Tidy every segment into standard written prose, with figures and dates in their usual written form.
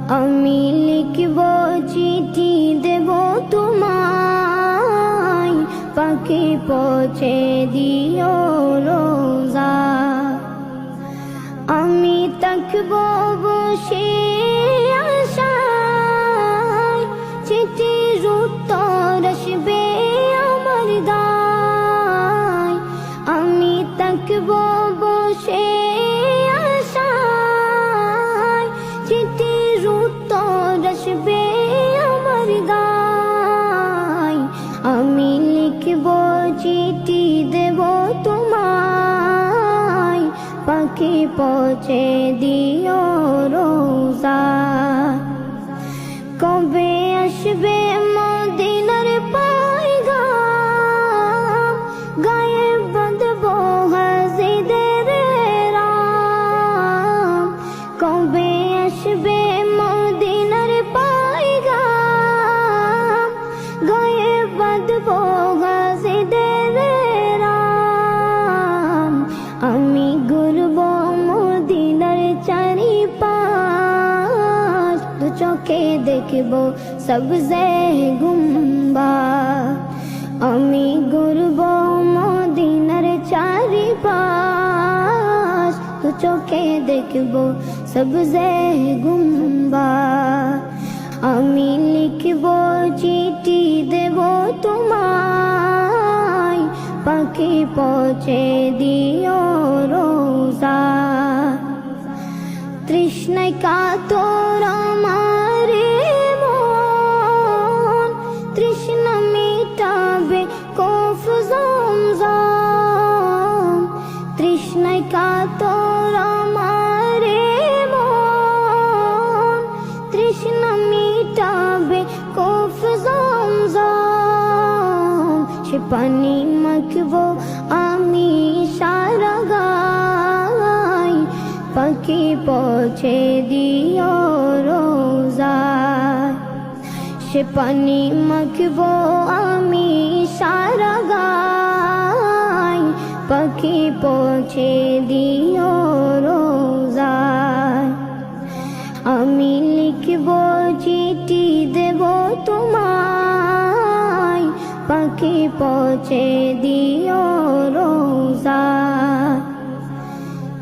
আমি লিখব চিঠি দেব তোমায়, পাখি পৌঁছে দিও রোজা। আমি থাকব বসে আশায়, চিঠির উত্তর আসবে আমার দায়। আমি থাকব বসে আশায়, চিঠির উত্তর আসবে আমার দায়। আমি লিখব চিঠি দেব তোমায়, পাখি পৌঁছে দিও রোজা। কবে আসবে মদিনার পয়গাম, গায়ে বাঁধব হাজিদের রাম। কবে আসবে মদিনার পয়গাম, গায়ে বাঁধব হাজিদের রাম। আমি ঘুরব মদিনার চারিপাশ, দু চোখে দেখব সবজে গুম্বাদ। আমি ঘুরব মদিনার চারিপাশ, দু চোখে দেখব সবজে গুম্বাদ। আমি লিখব চিঠি দেব তোমায়, পাখি পৌঁছে দিও রোজা। তৃষ্ণায় কাতর আমার মন, তৃষ্ণা মিটাবে কফ জমজম। তৃষ্ণায় কাতর আমার মন, তৃষ্ণা মিটাবে কফ জমজম। সে পানি মাখবো আমি সারা গায়, পাখি পৌঁছে দিও রোজা। সে পানি মাখবো আমি সারা গায়, পাখি পৌঁছে দিও রোজা। আমি লিখব চিঠি দেব তোমায়, পাখি পৌঁছে দিও রোজা।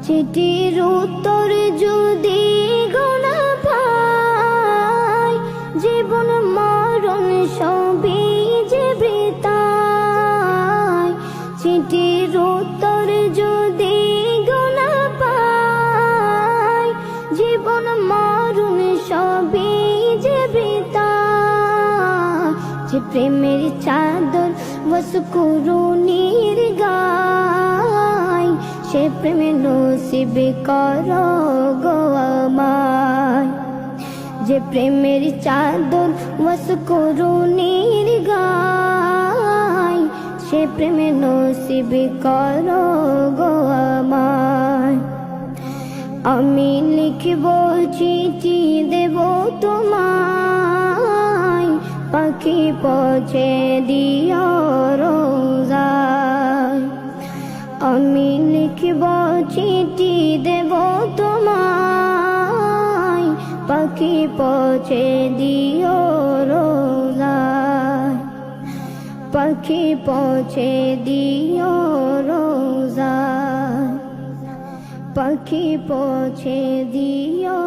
চিঠির উত্তর যদি গোনা পাই, জীবন মরণ সবই যে বৃথায়। চিঠির উত্তর যদি গোনা পাই, জীবন মরণ সবই যে বৃথায়। যে প্রেমের চাদর ওয়াসকুরুনির গায়, সে প্রেমে নসিব করো গো আমায়। যে প্রেমের চাদর ওয়াসকুরুনির গায়, সে প্রেমে নসিব করো গো আমায়। আমি লিখব চিঠি দেব তোমায়, পাখি পৌঁছে দিও রোজা। আমি লিখব চিঠি দেব তোমায়, পাখি পৌঁছে দিও রোজা। পাখি পৌঁছে দিও রোজা, পাখি পৌঁছে দিও